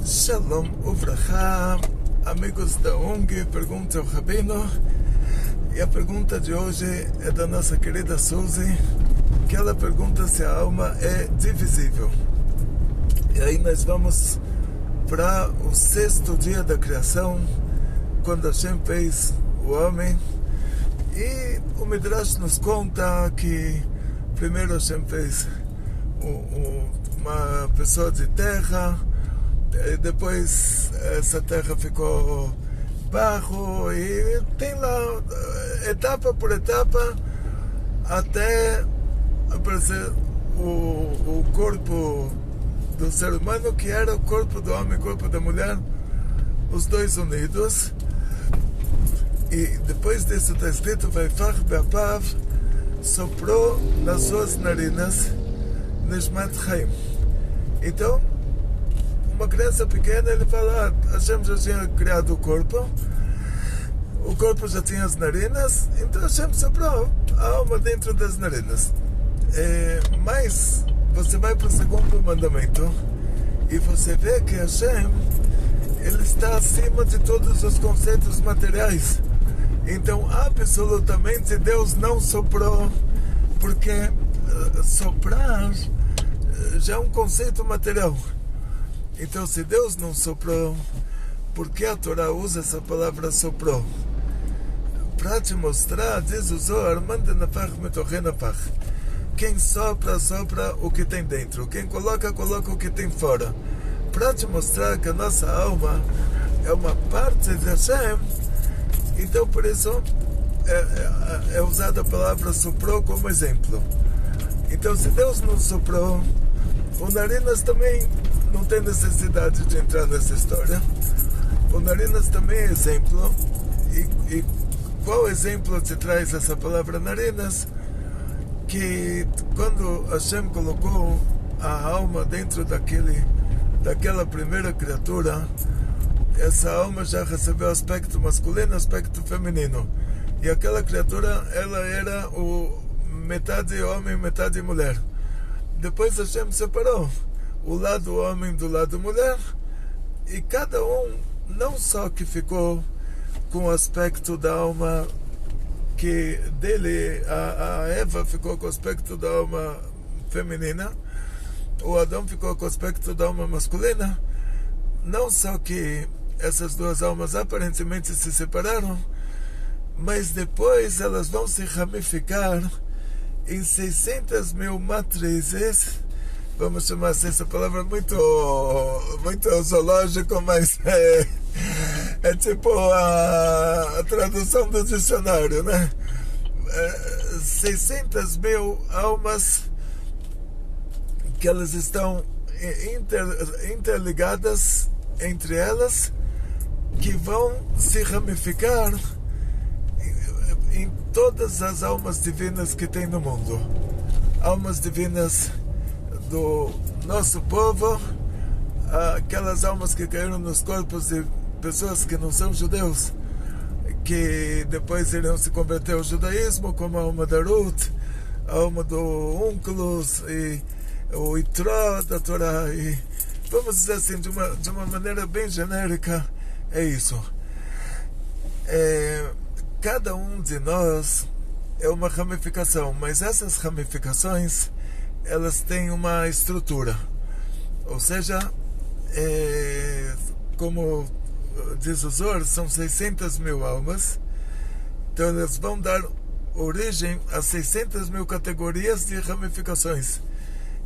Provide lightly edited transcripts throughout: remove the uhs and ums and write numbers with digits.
Shalom Uvracha, amigos da ONG, pergunta ao Rabino. E a pergunta de hoje é da nossa querida Suzy, que ela pergunta se a alma é divisível. E aí nós vamos para o sexto dia da criação, quando Hashem fez o homem. E o Midrash nos conta que primeiro Hashem fez uma pessoa de terra, e depois essa terra ficou barro, e tem lá etapa por etapa até aparecer o corpo do ser humano, que era o corpo do homem e o corpo da mulher, os dois unidos. E depois disso está escrito: Vaifach be'apav, soprou nas suas narinas Nishmat Chaim. Então, uma criança pequena, ele fala: Hashem já tinha criado o corpo já tinha as narinas, então Hashem soprou a alma dentro das narinas. Mas você vai para o segundo mandamento e você vê que Hashem, ele está acima de todos os conceitos materiais. Então absolutamente Deus não soprou, porque soprar já é um conceito material. Então, se Deus não soprou, por que a Torá usa essa palavra soprou? Para te mostrar, diz o Zohar, manda nafach metoche nafach. Quem sopra, sopra o que tem dentro. Quem coloca, coloca o que tem fora. Para te mostrar que a nossa alma é uma parte de Hashem. Então, por isso, é usada a palavra soprou como exemplo. Então, se Deus não soprou, o narinas também não tem necessidade de entrar nessa história. O narinas também é exemplo. E qual exemplo te traz essa palavra narinas? Que quando Hashem colocou a alma dentro daquela primeira criatura, essa alma já recebeu aspecto masculino, aspecto feminino. E aquela criatura, ela era metade homem, metade mulher. Depois Hashem separou o lado homem do lado mulher, e cada um não só que ficou com o aspecto da alma que dele, a Eva ficou com o aspecto da alma feminina, o Adão ficou com o aspecto da alma masculina. Não só que essas duas almas aparentemente se separaram, mas depois elas vão se ramificar em 600 mil matrizes. Vamos chamar assim, essa palavra muito zoológico, mas é tipo a tradução do dicionário, né? 600 mil almas que elas estão interligadas entre elas, que vão se ramificar em todas as almas divinas que tem no mundo. Almas divinas do nosso povo, aquelas almas que caíram nos corpos de pessoas que não são judeus, que depois iriam se converter ao judaísmo, como a alma da Ruth, a alma do Onkelos e o Itró da Torá. E vamos dizer assim, de uma maneira bem genérica, é isso. Cada um de nós é uma ramificação, mas essas ramificações, elas têm uma estrutura. Ou seja, como diz o Zohar, são 600 mil almas. Então elas vão dar origem a 600 mil categorias de ramificações.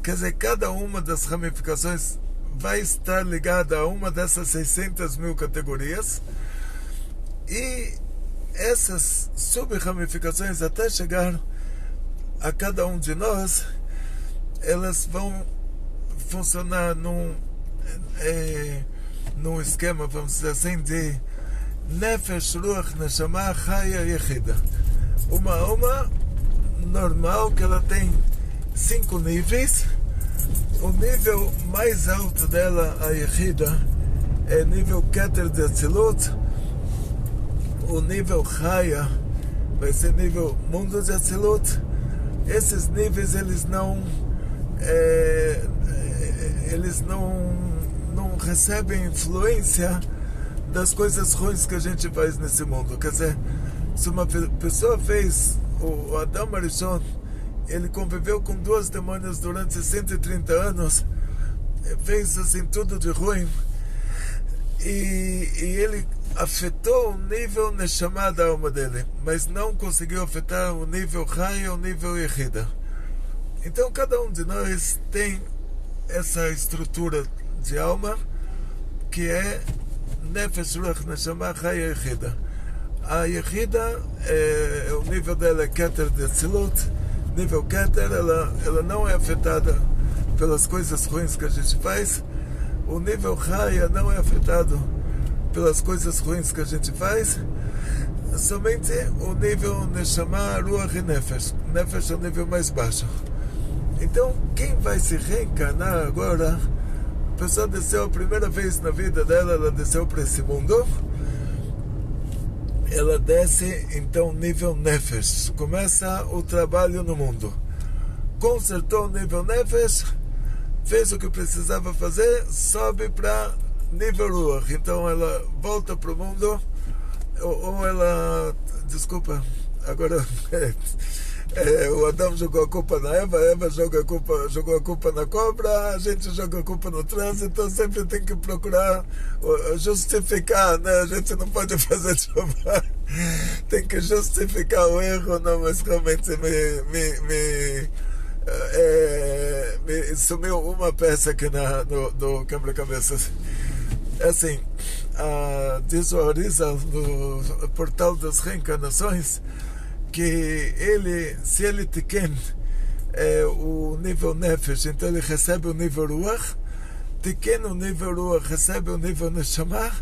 Quer dizer, cada uma das ramificações vai estar ligada a uma dessas 600 mil categorias. E essas sub-ramificações, até chegar a cada um de nós, elas vão funcionar num esquema, vamos dizer assim, de Nefesh, Ruach, Neshama, Chaya, Yechida. Uma alma normal, que ela tem 5 níveis. O nível mais alto dela, a Yechida, é nível Keter de Atzilut. O nível Chaya vai ser nível Mundo de Atzilut. Esses níveis, eles não não recebem influência das coisas ruins que a gente faz nesse mundo. Quer dizer, se uma pessoa fez, o Adam Arishon, ele conviveu com 2 demônios durante 130 anos, fez assim tudo de ruim, e ele afetou o nível Neshama da alma dele, mas não conseguiu afetar o nível Rai, o nível Yehida. Então cada um de nós tem essa estrutura de alma que é Nefesh Ruach Neshama Rai Yehida. A Yehida, o nível dela é Keter de Tzilut. Nível Keter, ela não é afetada pelas coisas ruins que a gente faz. O nível Raya não é afetado pelas coisas ruins que a gente faz. Somente o nível Neshama, Ruach e Nefesh. Nefesh é o nível mais baixo. Então, quem vai se reencarnar agora, a pessoa desceu a primeira vez na vida dela, ela desceu para esse mundo. Ela desce, então, nível Nefesh. Começa o trabalho no mundo. Consertou o nível Nefesh, fez o que precisava fazer, sobe para nível Ruach. Então, ela volta para o mundo, ou ela... Desculpa, agora... o Adão jogou a culpa na Eva jogou a culpa na cobra, a gente joga a culpa no trânsito, então sempre tem que procurar justificar, né? A gente não pode fazer chuva, tem que justificar o erro. Não, mas realmente me sumiu uma peça aqui no quebra-cabeças. Assim, diz o Arizal no Portal das Reencarnações que ele, se ele tiken o nível Nefesh, então ele recebe o nível Ruach, tiken o nível Ruach, recebe o nível Neshama,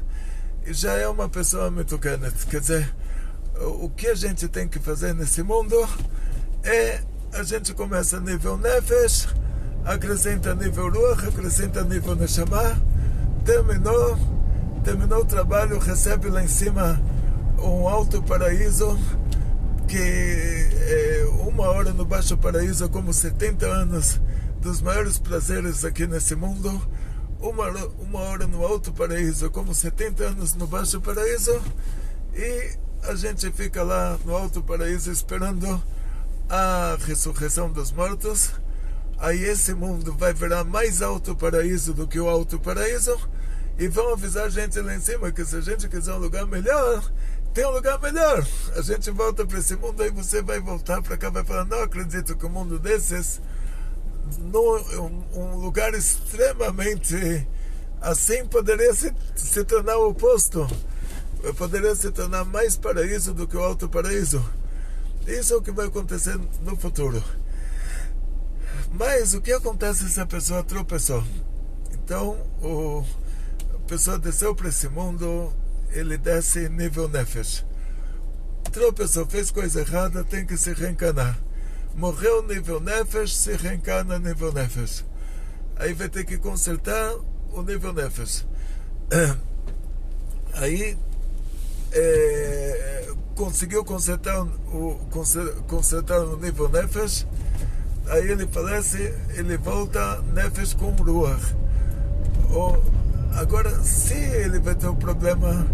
e já é uma pessoa mitukenet. Quer dizer, o que a gente tem que fazer nesse mundo é, a gente começa nível Nefesh, acrescenta nível Ruach, acrescenta nível Neshama, terminou o trabalho, recebe lá em cima um alto paraíso, que uma hora no Baixo Paraíso é como 70 anos dos maiores prazeres aqui nesse mundo. Uma hora no Alto Paraíso é como 70 anos no Baixo Paraíso, e a gente fica lá no Alto Paraíso esperando a ressurreição dos mortos. Aí esse mundo vai virar mais Alto Paraíso do que o Alto Paraíso, e vão avisar a gente lá em cima que se a gente quiser um lugar melhor, tem um lugar melhor. A gente volta para esse mundo, aí você vai voltar para cá, vai falar, não acredito que um mundo desses, um lugar extremamente assim, poderia se tornar o oposto, poderia se tornar mais paraíso do que o Alto Paraíso. Isso é o que vai acontecer no futuro. Mas o que acontece se a pessoa tropeçou? Então, a pessoa desceu para esse mundo, ele desce nível Nefesh. Tropeçou, fez coisa errada, tem que se reencarnar. Morreu nível Nefesh, se reencarna nível Nefesh. Aí vai ter que consertar o nível Nefesh. Aí conseguiu consertar o nível Nefesh. Aí ele falece, ele volta Nefesh com Ruach. Agora, se ele vai ter um problema,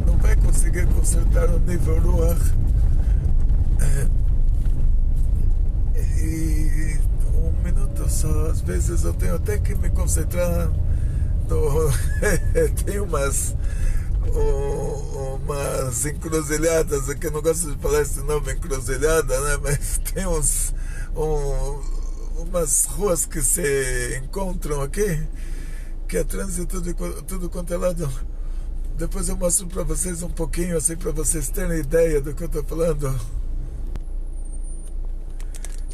não vai conseguir consertar o nível Ruach, e um minuto só, às vezes eu tenho até que me concentrar tem umas encruzilhadas aqui, eu não gosto de falar esse nome, encruzilhada, né? Mas tem umas ruas que se encontram aqui, que é trânsito de tudo quanto é lado. Depois eu mostro para vocês um pouquinho, assim, para vocês terem ideia do que eu estou falando.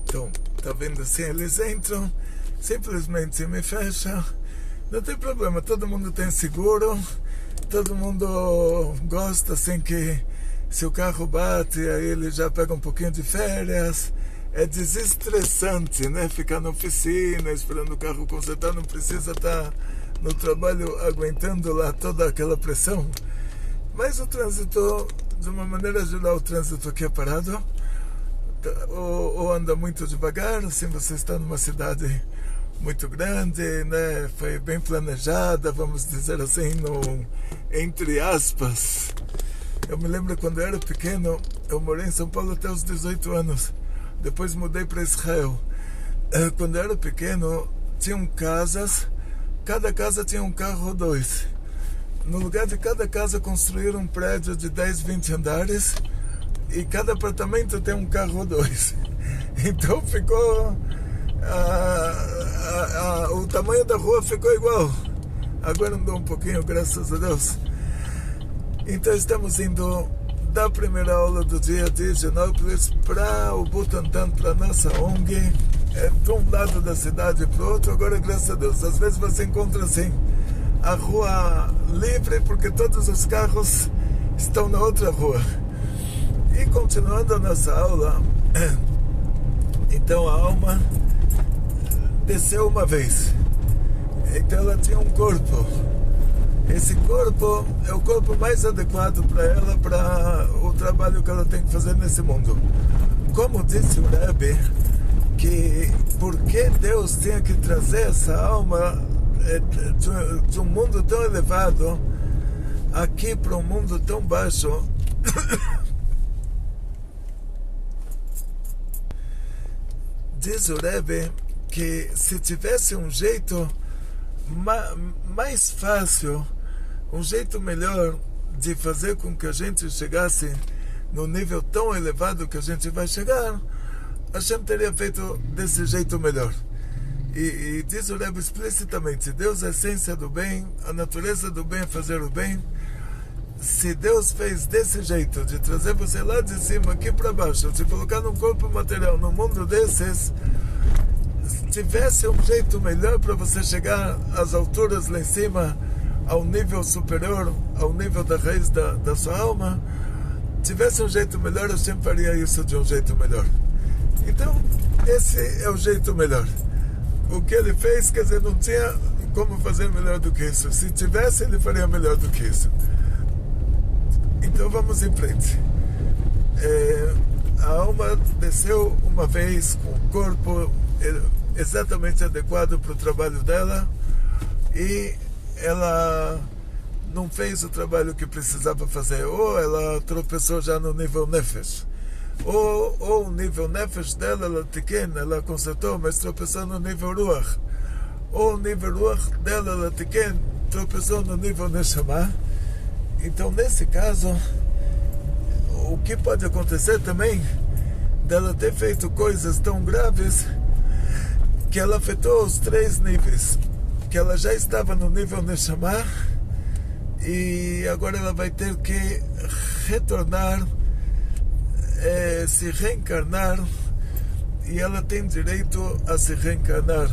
Então, tá vendo assim? Eles entram, simplesmente me fecham. Não tem problema, todo mundo tem seguro, todo mundo gosta, assim, que se o carro bate, aí ele já pega um pouquinho de férias. É desestressante, né? Ficar na oficina, esperando o carro consertar, não precisa estar no trabalho aguentando lá toda aquela pressão. Mas o trânsito, de uma maneira geral, o trânsito aqui é parado, ou anda muito devagar. Assim, você está numa cidade muito grande, né? Foi bem planejada, vamos dizer assim, entre aspas. Eu me lembro quando eu era pequeno, eu morei em São Paulo até os 18 anos, depois mudei para Israel. Quando eu era pequeno, tinham casas, cada casa tinha um carro ou dois. No lugar de cada casa construíram um prédio de 10, 20 andares e cada apartamento tem um carro ou dois. Então ficou... o tamanho da rua ficou igual. Agora andou um pouquinho, graças a Deus. Então estamos indo da primeira aula do dia de Higienópolis para o Butantan, para a nossa ONG, de um lado da cidade para o outro. Agora, graças a Deus, às vezes você encontra assim a rua livre porque todos os carros estão na outra rua. E continuando a nossa aula, então a alma desceu uma vez. Então ela tinha um corpo. Esse corpo é o corpo mais adequado para ela, para o trabalho que ela tem que fazer nesse mundo. Como disse o Rebbe, que por que Deus tinha que trazer essa alma de um mundo tão elevado aqui para um mundo tão baixo? Diz o Rebbe que se tivesse um jeito mais fácil, um jeito melhor de fazer com que a gente chegasse no nível tão elevado que a gente vai chegar, a gente teria feito desse jeito melhor. E diz o Rebbe explicitamente: Deus é a essência do bem, a natureza do bem é fazer o bem. Se Deus fez desse jeito, de trazer você lá de cima aqui para baixo, de colocar num corpo material, num mundo desses, se tivesse um jeito melhor para você chegar às alturas lá em cima, ao nível superior, ao nível da raiz da sua alma, tivesse um jeito melhor, eu sempre faria isso de um jeito melhor. Então, esse é o jeito melhor. O que ele fez, quer dizer, não tinha como fazer melhor do que isso. Se tivesse, ele faria melhor do que isso. Então vamos em frente. A alma desceu uma vez com o corpo exatamente adequado para o trabalho dela e ela não fez o trabalho que precisava fazer, ou ela tropeçou já no nível Nefesh, ou o nível Nefesh dela, ela consertou, mas tropeçou no nível Ruach, ou o nível Ruach dela, ela tropeçou no nível Neshama. Então, nesse caso, o que pode acontecer também dela ter feito coisas tão graves que ela afetou os três níveis, que ela já estava no nível Neshama e agora ela vai ter que retornar, se reencarnar, e ela tem direito a se reencarnar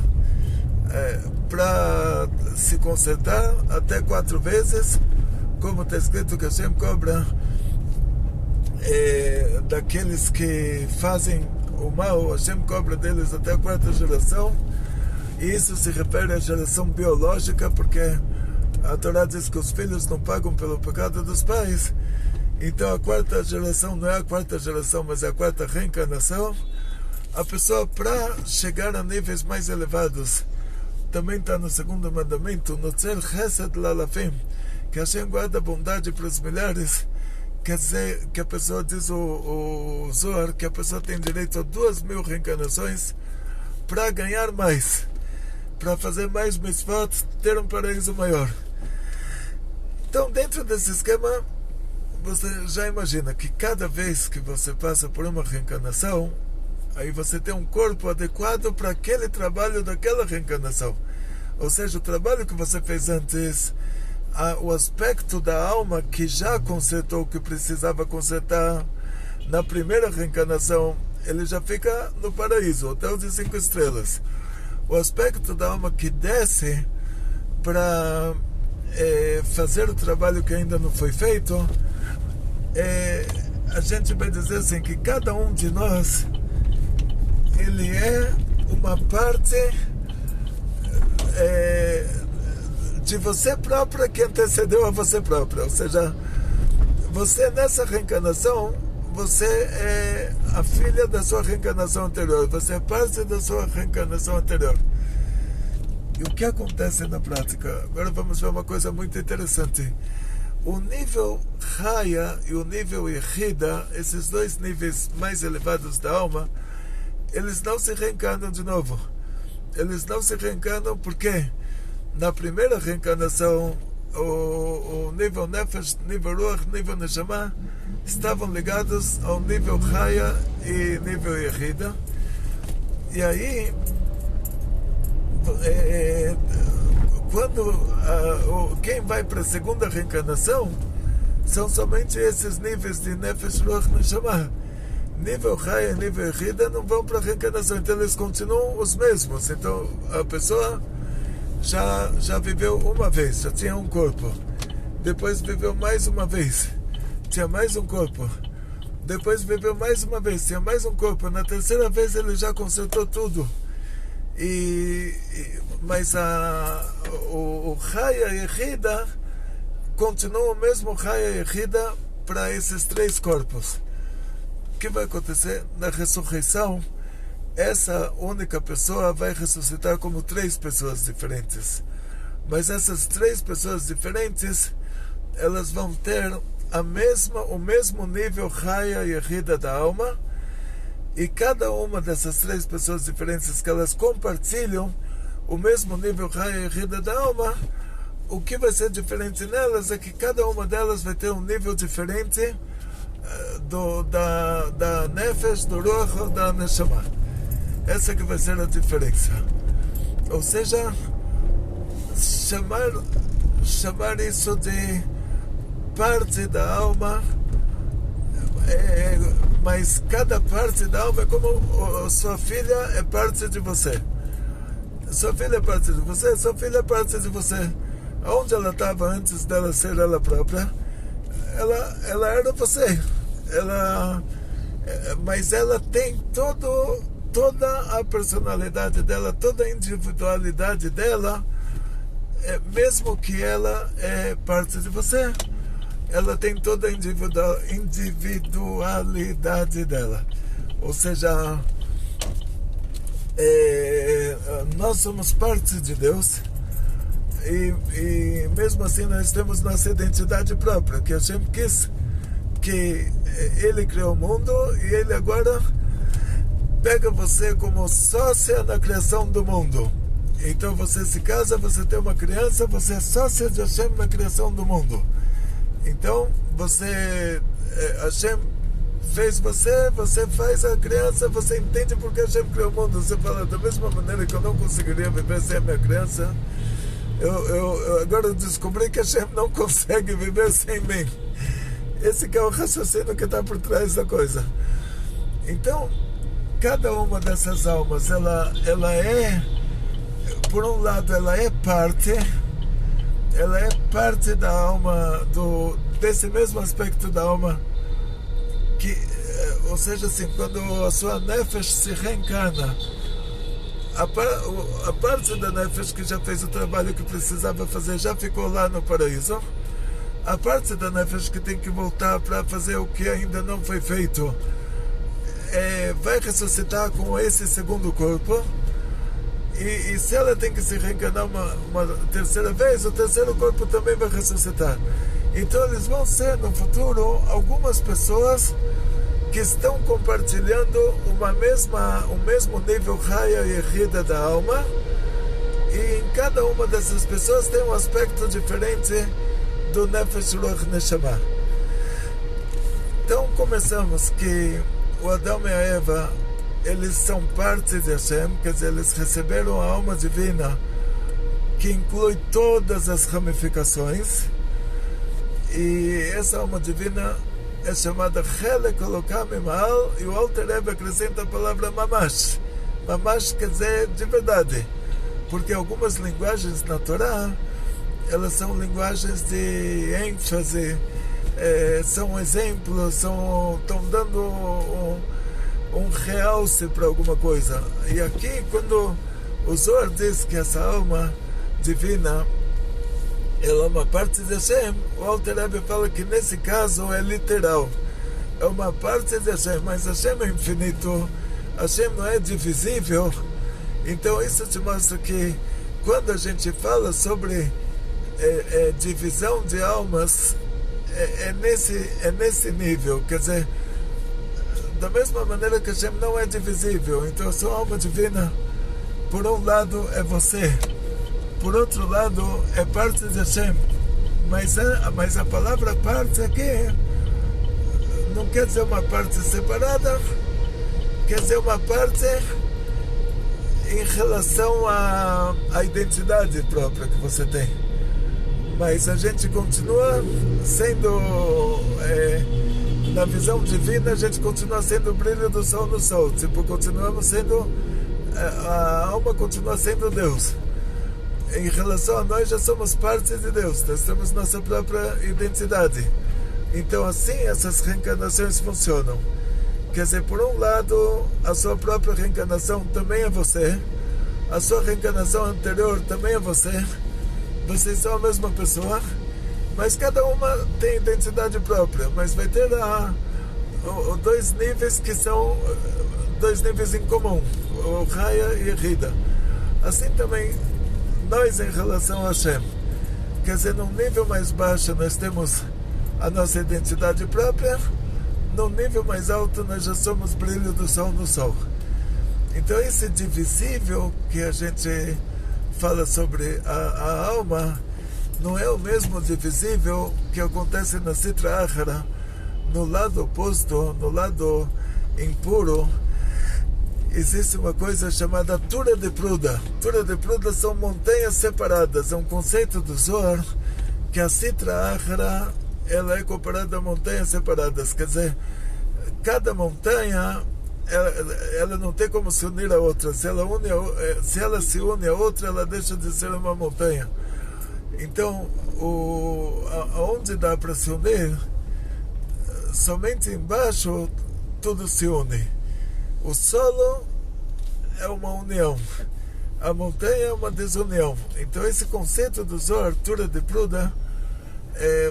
para se consertar até 4 vezes, como está escrito que Hashem cobra daqueles que fazem o mal, Hashem cobra deles até a 4ª geração, e isso se refere à geração biológica, porque a Torá diz que os filhos não pagam pelo pecado dos pais. Então a 4ª geração não é a 4ª geração, mas é a 4ª reencarnação. A pessoa, para chegar a níveis mais elevados, também está no 2º mandamento, no Tzer Chesed Lalafim, que Hashem guarda bondade para os milhares. Quer dizer que a pessoa, diz o Zohar, que a pessoa tem direito a 2.000 reencarnações para ganhar mais, para fazer mais mitzvot, ter um paraíso maior. Então, dentro desse esquema, você já imagina que cada vez que você passa por uma reencarnação, aí você tem um corpo adequado para aquele trabalho daquela reencarnação. Ou seja, o trabalho que você fez antes, o aspecto da alma que já consertou o que precisava consertar na primeira reencarnação, ele já fica no paraíso, hotel de 5 estrelas. O aspecto da alma que desce para fazer o trabalho que ainda não foi feito, a gente vai dizer assim, que cada um de nós, ele é uma parte de você própria que antecedeu a você própria. Ou seja, você nessa reencarnação, você é a filha da sua reencarnação anterior, você é parte da sua reencarnação anterior. E o que acontece na prática? Agora vamos ver uma coisa muito interessante. O nível Raya e o nível Yehida, esses dois níveis mais elevados da alma, eles não se reencarnam de novo. Eles não se reencarnam porque na primeira reencarnação o nível Nefesh, nível Ruach, nível Neshama estavam ligados ao nível Raya e nível Yehida. E aí quando quem vai para a segunda reencarnação são somente esses níveis de Nefesh, Ruach, Neshama. Nível Raya e nível Yehida não vão para a reencarnação, então eles continuam os mesmos. Então a pessoa já viveu uma vez, já tinha um corpo, depois viveu mais uma vez, tinha mais um corpo, depois viveu mais uma vez, tinha mais um corpo, na terceira vez ele já consertou tudo. Mas o Raya e Yehida continua o mesmo Raya e Yehida para esses três corpos. O que vai acontecer na ressurreição? Essa única pessoa vai ressuscitar como três pessoas diferentes. Mas essas três pessoas diferentes, elas vão ter o mesmo nível Raya e Yehida da alma, e cada uma dessas três pessoas diferentes que elas compartilham o mesmo nível Raya e Yehida da alma, o que vai ser diferente nelas é que cada uma delas vai ter um nível diferente da Nefesh, do Ruach ou da Neshama. Essa que vai ser a diferença. Ou seja, chamar isso de parte da alma, mas cada parte da alma é como sua filha é parte de você. Sua filha é parte de você, sua filha é parte de você. Onde ela estava antes dela ser ela própria, ela era você. Mas ela tem toda a personalidade dela, toda a individualidade dela, mesmo que ela é parte de você, ela tem toda a individualidade dela. Ou seja, nós somos parte de Deus, e mesmo assim nós temos nossa identidade própria, que Hashem quis, que Ele criou o mundo e Ele agora pega você como sócia na criação do mundo. Então você se casa, você tem uma criança, você é sócia de Hashem na criação do mundo. Então Hashem fez você faz a criança, você entende porque Hashem criou o mundo. Você fala, da mesma maneira que eu não conseguiria viver sem a minha criança, eu agora descobri que Hashem não consegue viver sem mim. Esse que é o raciocínio que está por trás da coisa. Então, cada uma dessas almas, ela é, por um lado, ela é parte da alma, desse mesmo aspecto da alma, que, ou seja, assim, quando a sua Nefesh se reencarna, a parte da Nefesh que já fez o trabalho que precisava fazer, já ficou lá no paraíso. A parte da Nefesh que tem que voltar para fazer o que ainda não foi feito, vai ressuscitar com esse segundo corpo, e se ela tem que se reencarnar uma terceira vez, o terceiro corpo também vai ressuscitar. Então eles vão ser no futuro algumas pessoas que estão compartilhando o mesmo nível Raya e Yehida da alma, e em cada uma dessas pessoas tem um aspecto diferente do Nefesh, Ruach, Neshama. Então começamos que o Adão e a Eva, eles são parte de Hashem, quer dizer, eles receberam a alma divina que inclui todas as ramificações, e essa alma divina é chamada Chelek Elokam Imal, e o Alter Rebbe acrescenta a palavra Mamash. Mamash quer dizer de verdade, porque algumas linguagens na Torá, elas são linguagens de ênfase, são exemplos, estão dando um realce para alguma coisa. E aqui, quando o Zohar diz que essa alma divina, ela é uma parte de Hashem, o Alter Rebbe fala que nesse caso é literal, é uma parte de Hashem, mas Hashem é infinito, Hashem não é divisível. Então isso te mostra que quando a gente fala sobre divisão de almas, é nesse nível, quer dizer, da mesma maneira que Hashem não é divisível, então a sua alma divina, por um lado é você, por outro lado é parte de Hashem, mas a palavra parte aqui não quer dizer uma parte separada, quer dizer uma parte em relação à identidade própria que você tem. Mas a gente continua sendo, na visão divina, a gente continua sendo o brilho do sol no sol. Tipo, continuamos sendo, a alma continua sendo Deus. Em relação a nós, já somos parte de Deus. Nós temos nossa própria identidade. Então, assim, essas reencarnações funcionam. Quer dizer, por um lado, a sua própria reencarnação também é você. A sua reencarnação anterior também é você. Vocês são a mesma pessoa, mas cada uma tem identidade própria. Mas vai ter dois níveis que são dois níveis em comum, o Raya e Rida. Assim também nós em relação a Hashem. Quer dizer, num nível mais baixo nós temos a nossa identidade própria, num nível mais alto nós já somos brilho do sol no sol. Então esse divisível que a gente fala sobre a alma não é o mesmo divisível que acontece na Sitra Achara, no lado oposto, no lado impuro. Existe uma coisa chamada Tura de Pruda. Tura de Pruda são montanhas separadas. É um conceito do Zohar que a Sitra Achara ela é comparada a montanhas separadas. Quer dizer, cada montanha ela não tem como se unir a outra. Se ela se une a outra, ela deixa de ser uma montanha. Então, aonde dá para se unir, somente embaixo tudo se une. O solo é uma união, a montanha é uma desunião. Então esse conceito do Zohar, Tura de Pruda,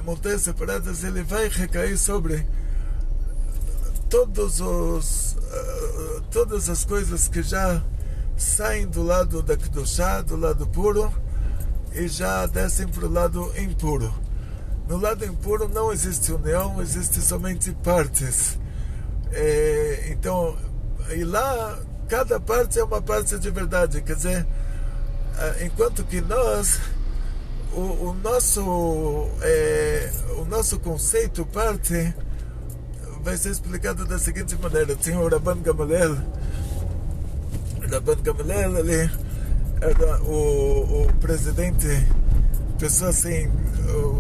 montanhas separadas, ele vai recair sobre todas as coisas que já saem do lado da Kedushá, do lado puro, e já descem para o lado impuro. No lado impuro não existe união, existe somente partes. Então, e lá cada parte é uma parte de verdade. Quer dizer, enquanto que nós, o nosso conceito parte vai ser explicado da seguinte maneira. Tinha o Rabban Gamaliel, ele era o presidente, pessoa assim,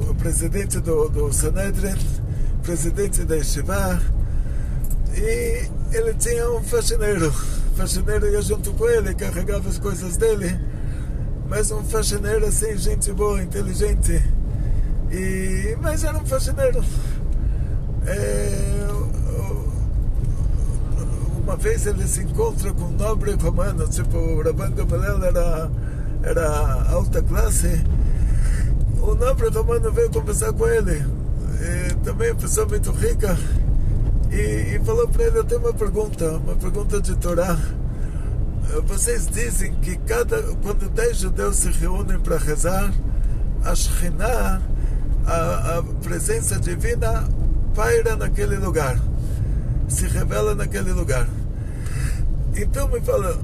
o presidente do Sanedrin, presidente da Yeshiva, e ele tinha um faxineiro. O faxineiro ia junto com ele, carregava as coisas dele, mas um faxineiro assim, gente boa, inteligente, mas era um faxineiro. Uma vez ele se encontra com um nobre romano, tipo o Rabban Gamaliel era alta classe. O nobre romano veio conversar com ele, também uma pessoa muito rica, e falou para ele: eu tenho uma pergunta de Torá. Vocês dizem que quando 10 judeus se reúnem para rezar, a Shekhinah, a presença divina, paira naquele lugar, se revela naquele lugar. Então me fala,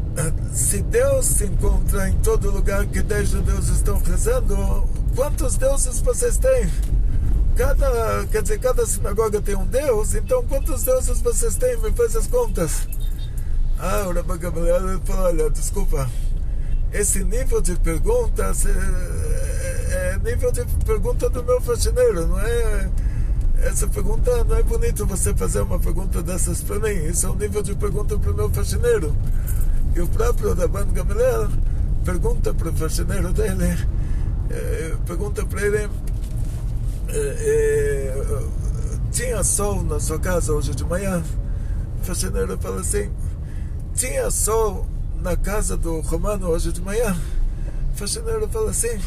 se Deus se encontra em todo lugar que 10 judeus estão rezando, quantos deuses vocês têm? Cada sinagoga tem um Deus, então quantos deuses vocês têm? Me faz as contas. O Rabban Gamaliel falou: olha, desculpa, esse nível de perguntas é nível de pergunta do meu faxineiro, não é? Essa pergunta não é bonito você fazer uma pergunta dessas para mim. Isso é um nível de pergunta para o meu faxineiro. E o próprio Rabban Gamaliel pergunta para o faxineiro dele, pergunta para ele: tinha sol na sua casa hoje de manhã? O faxineiro fala assim: tinha sol na casa do romano hoje de manhã? O faxineiro fala assim.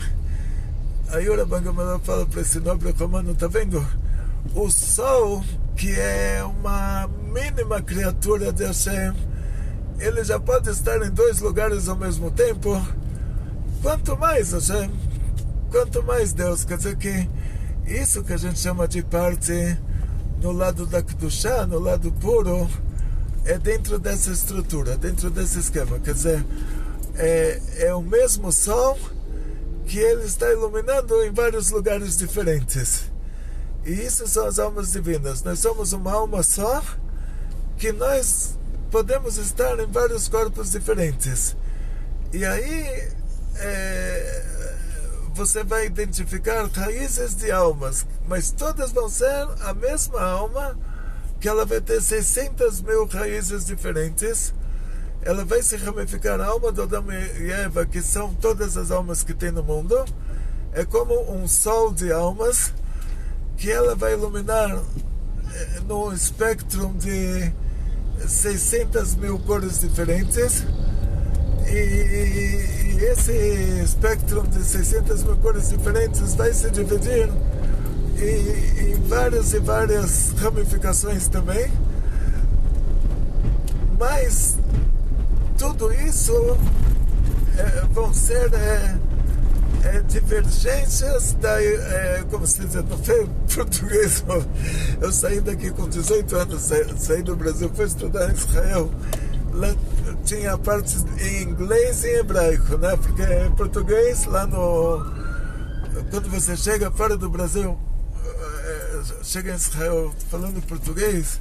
Aí o Rabban Gamaliel fala para esse nobre romano: tá vendo? O sol, que é uma mínima criatura de Hashem, ele já pode estar em 2 lugares ao mesmo tempo, quanto mais Hashem, quanto mais Deus, quer dizer que isso que a gente chama de parte no lado da Kedushá, no lado puro, é dentro dessa estrutura, dentro desse esquema. Quer dizer, é o mesmo sol que ele está iluminando em vários lugares diferentes. E isso são as almas divinas. Nós somos uma alma só, que nós podemos estar em vários corpos diferentes. E aí você vai identificar raízes de almas, mas todas vão ser a mesma alma, que ela vai ter 600 mil raízes diferentes. Ela vai se ramificar a alma do Adão e Eva, que são todas as almas que tem no mundo. É como um sol de almas, que ela vai iluminar no espectro de 600 mil cores diferentes. E esse espectro de 600 mil cores diferentes vai se dividir em várias e várias ramificações também. Mas tudo isso vão ser divergências como se diz no português. Eu saí daqui com 18 anos, saí do Brasil, fui estudar em Israel. Lá tinha partes em inglês e em hebraico, né? Porque em português, lá quando você chega fora do Brasil, chega em Israel falando português,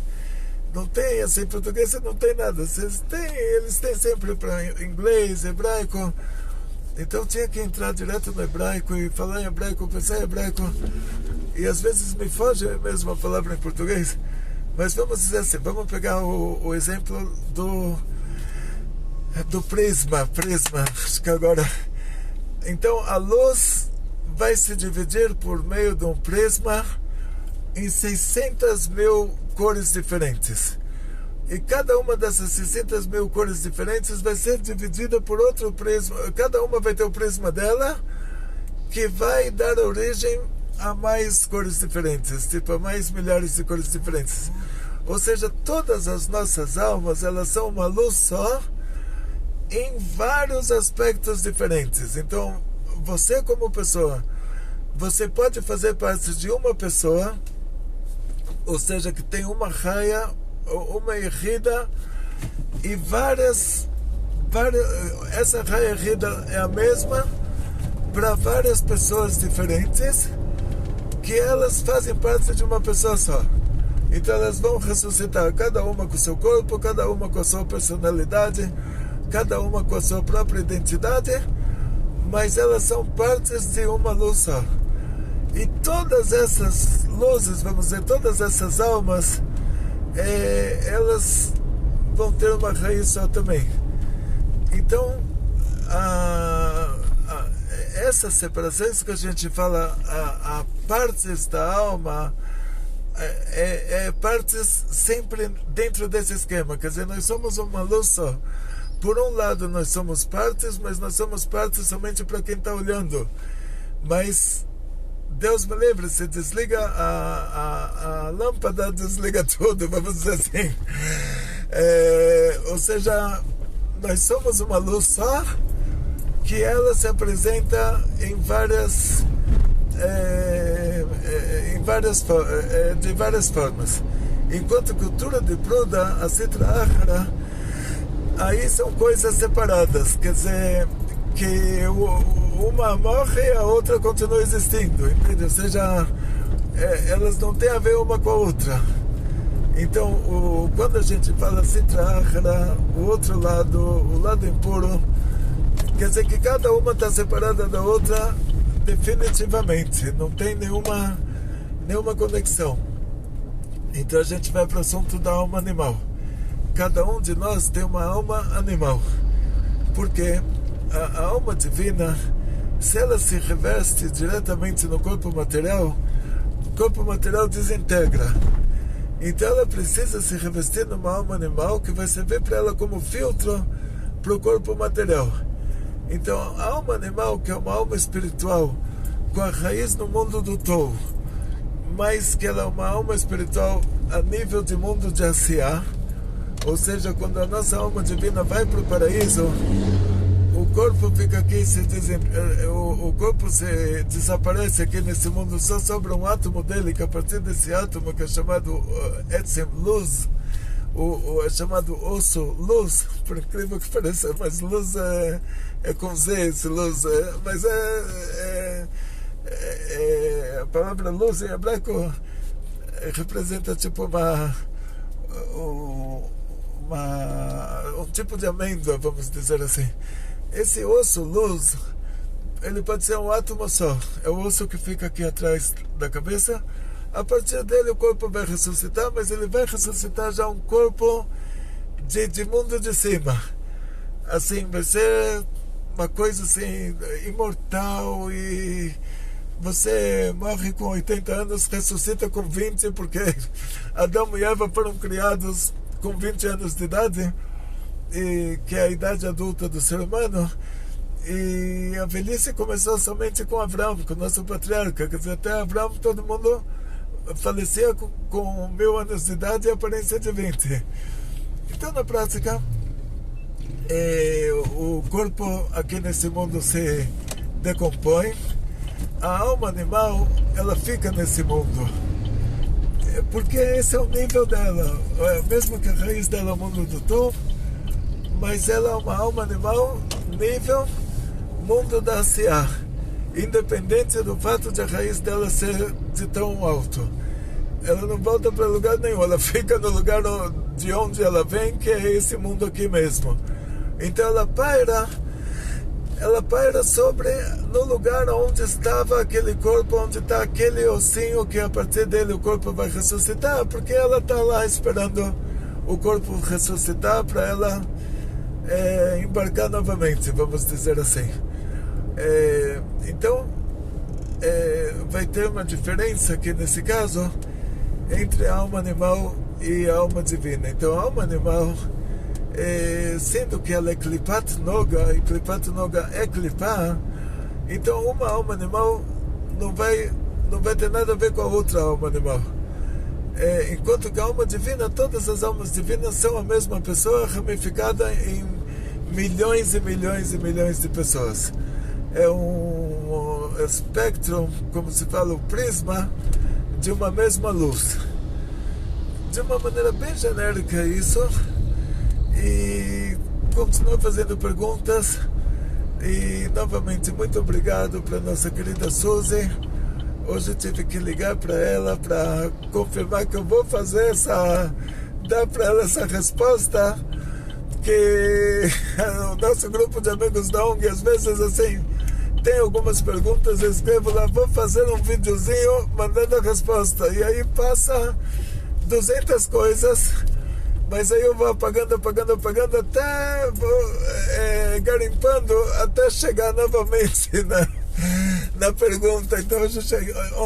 não tem assim, português não tem nada. Eles têm sempre para inglês, hebraico. Então tinha que entrar direto no hebraico e falar em hebraico, pensar em hebraico. E às vezes me foge mesmo a palavra em português. Mas vamos dizer assim, vamos pegar o exemplo do prisma. Acho que agora... Então a luz vai se dividir por meio de um prisma em 600 mil cores diferentes. E cada uma dessas 600 mil cores diferentes vai ser dividida por outro prisma. Cada uma vai ter o prisma dela, que vai dar origem a mais cores diferentes, tipo a mais milhares de cores diferentes. Ou seja, todas as nossas almas, elas são uma luz só, em vários aspectos diferentes. Então, você como pessoa, você pode fazer parte de uma pessoa, ou seja, que tem uma raia, uma errida, e várias essa raia errida é a mesma para várias pessoas diferentes, que elas fazem parte de uma pessoa só. Então elas vão ressuscitar, cada uma com o seu corpo, cada uma com a sua personalidade, cada uma com a sua própria identidade, mas elas são partes de uma luz só. E todas essas luzes, vamos dizer, todas essas almas, elas vão ter uma raiz só também. Então, essas separações que a gente fala, a partes da alma, partes sempre dentro desse esquema. Quer dizer, nós somos uma luz só. Por um lado nós somos partes, mas nós somos partes somente para quem está olhando. Mas Deus me livre, se desliga a lâmpada, desliga tudo, vamos dizer assim. Ou seja, nós somos uma luz só, que ela se apresenta de várias formas. Enquanto cultura de Pruda, a Sitra Achara, aí são coisas separadas, quer dizer, que uma morre e a outra continua existindo, entende? Ou seja, elas não têm a ver uma com a outra. Então, quando a gente fala Sitra Achara, o outro lado, o lado impuro, quer dizer que cada uma está separada da outra definitivamente, não tem nenhuma conexão. Então a gente vai para o assunto da alma animal. Cada um de nós tem uma alma animal, porque a alma divina, se ela se reveste diretamente no corpo material, o corpo material desintegra. Então ela precisa se revestir numa alma animal, que vai servir para ela como filtro para o corpo material. Então a alma animal, que é uma alma espiritual, com a raiz no mundo do Tou, mas que ela é uma alma espiritual a nível de mundo de Asiá, ou seja, quando a nossa alma divina vai para o paraíso, o corpo fica aqui, o corpo se desaparece aqui nesse mundo, só sobra um átomo dele, que a partir desse átomo, que é chamado Etzem, luz, é chamado osso, luz, por incrível que pareça, mas luz é com Z, esse luz, mas a palavra luz em hebraico representa tipo um tipo de amêndoa, vamos dizer assim. Esse osso, luz, ele pode ser um átomo só, é o osso que fica aqui atrás da cabeça. A partir dele o corpo vai ressuscitar, mas ele vai ressuscitar já um corpo de mundo de cima. Assim, vai ser uma coisa assim, imortal, e você morre com 80 anos, ressuscita com 20, porque Adão e Eva foram criados com 20 anos de idade, e que é a idade adulta do ser humano. E a velhice começou somente com Abraão, com o nosso patriarca. Quer dizer, até Abraão todo mundo falecia com 1000 anos de idade e aparência de 20. Então, na prática, o corpo aqui nesse mundo se decompõe, a alma animal ela fica nesse mundo, porque esse é o nível dela, mesmo que a raiz dela é o mundo do Tom, mas ela é uma alma animal nível mundo da Asiá, independente do fato de a raiz dela ser de tão alto. Ela não volta para lugar nenhum, ela fica no lugar de onde ela vem, que é esse mundo aqui mesmo. Então ela paira sobre no lugar onde estava aquele corpo, onde está aquele ossinho, que a partir dele o corpo vai ressuscitar, porque ela está lá esperando o corpo ressuscitar para ela embarcar novamente, vamos dizer assim. Então vai ter uma diferença aqui nesse caso entre a alma animal e a alma divina. Então a alma animal, sendo que ela é Klipat Noga, e Klipat Noga é Klipá, então uma alma animal não vai ter nada a ver com a outra alma animal. Enquanto que a alma divina, todas as almas divinas são a mesma pessoa, ramificada em milhões e milhões e milhões de pessoas. É um espectro, como se fala, o prisma de uma mesma luz. De uma maneira bem genérica isso. E continua fazendo perguntas. E novamente, muito obrigado para nossa querida Suzy. Hoje eu tive que ligar para ela para confirmar que eu vou dar para ela essa resposta, que o nosso grupo de amigos da ONG, às vezes assim, tem algumas perguntas, eu escrevo lá, vou fazer um videozinho mandando a resposta, e aí passa 200 coisas, mas aí eu vou apagando, até vou garimpando, até chegar novamente na pergunta. Então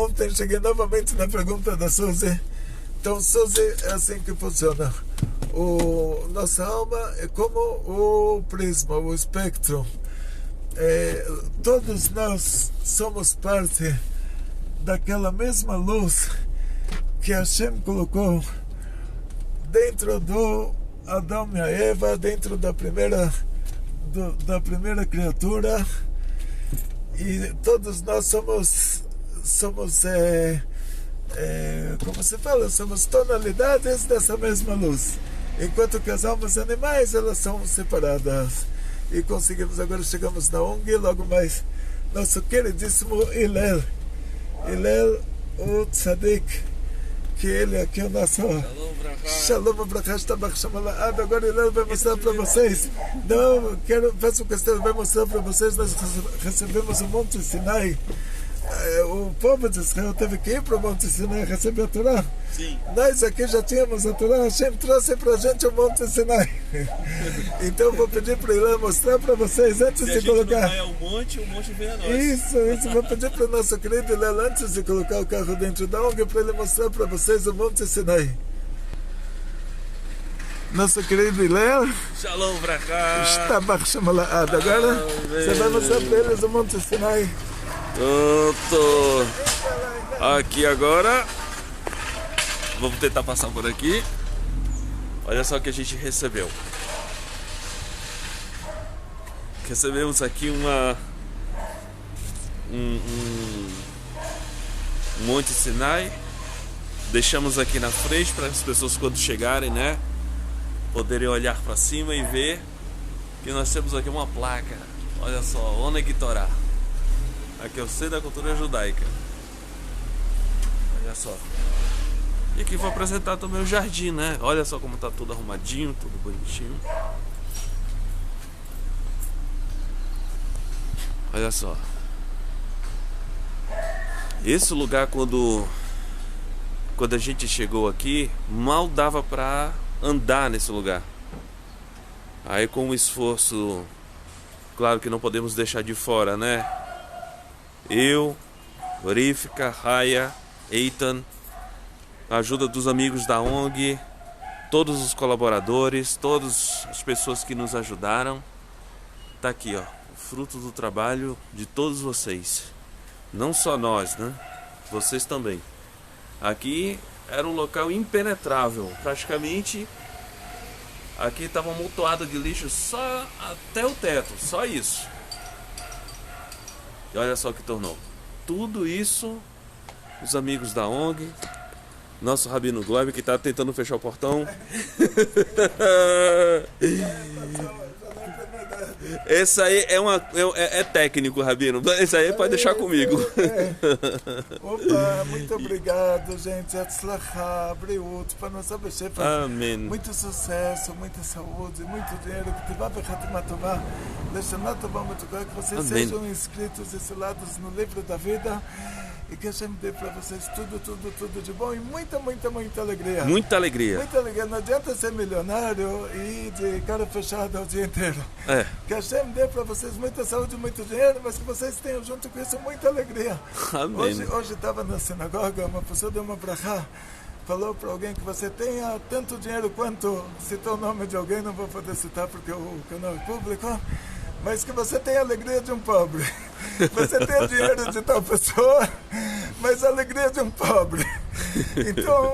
ontem cheguei novamente na pergunta da Suzy. Então, Suzy, é assim que funciona. Nossa alma é como o prisma, o espectro. Todos nós somos parte daquela mesma luz que Hashem colocou dentro do Adão e a Eva, dentro da primeira criatura, e todos nós somos como se fala, somos tonalidades dessa mesma luz, enquanto que as almas animais elas são separadas. E agora chegamos na ONG, logo mais nosso queridíssimo Hillel, o Tzadik, que ele aqui é o nosso Shalom Brachá, agora Hillel vai mostrar para vocês. Não, faço questão, vai mostrar para vocês. Nós recebemos o Monte Sinai. O povo de Israel teve que ir para o Monte Sinai receber a Torá. Sim. Nós aqui já tínhamos a Torá, Hashem trouxe para a gente o Monte Sinai. Então vou pedir para ele mostrar para vocês antes de colocar. Se a gente não vai ao monte, o monte vem a nós. Isso, vou pedir para o nosso querido Hillel, antes de colocar o carro dentro da ONG, para ele mostrar para vocês o Monte Sinai. Nosso querido Hillel. Shalom pra cá. Está baixo malado. Agora você vai mostrar para eles o Monte Sinai. Pronto. Aqui agora. Vamos tentar passar por aqui. Olha só o que a gente recebeu. recebemos aqui um Monte Sinai. Deixamos aqui na frente para as pessoas, quando chegarem, né, poderem olhar para cima e ver que nós temos aqui uma placa. Olha só, Oneg Torá. Aqui é o Centro da Cultura Judaica. Olha só. E aqui vou apresentar também o jardim, né? Olha só como tá tudo arrumadinho, tudo bonitinho. Olha só. Esse lugar, quando a gente chegou aqui, mal dava pra andar nesse lugar. Aí, com o esforço, claro que não podemos deixar de fora, né? Eu, Rivka, Raya, Eitan, a ajuda dos amigos da ONG, todos os colaboradores, todas as pessoas que nos ajudaram. Tá aqui, ó, o fruto do trabalho de todos vocês. Não só nós, né? Vocês também. Aqui era um local impenetrável, praticamente. Aqui estava um amontoado de lixo só até o teto, só isso. E olha só o que tornou. Tudo isso, os amigos da ONG, nosso Rabino Globo que está tentando fechar o portão. Esse aí é técnico, Rabino. Esse aí pode deixar comigo. Opa, muito obrigado, gente. Atzlachá, Briut, para nossa bechefa. Amém. Muito sucesso, muita saúde, muito dinheiro. Que te vá bechatimatovar. Deixa na tua muito que vocês Amém. sejam inscritos e selados no livro da vida. E que a gente dê para vocês tudo de bom e muita alegria. Muita alegria. Muita alegria. Não adianta ser milionário e ir de cara fechada o dia inteiro. É. Que a Hashem dê para vocês muita saúde, muito dinheiro, mas que vocês tenham junto com isso muita alegria. Amém. Hoje estava na sinagoga, uma pessoa deu uma brachá, falou para alguém que você tenha tanto dinheiro quanto, citou o nome de alguém, não vou poder citar porque o canal é público, mas que você tenha a alegria de um pobre. Você tem o dinheiro de tal pessoa, mas a alegria de um pobre. Então,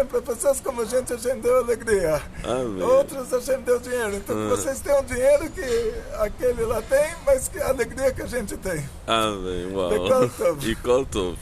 para pessoas como a gente deu alegria. Amém. Outros a gente deu dinheiro. Então, que vocês tenham dinheiro que aquele lá tem, mas que a alegria que a gente tem. Amém. Uau. E Kol Tov. E Kol Tov.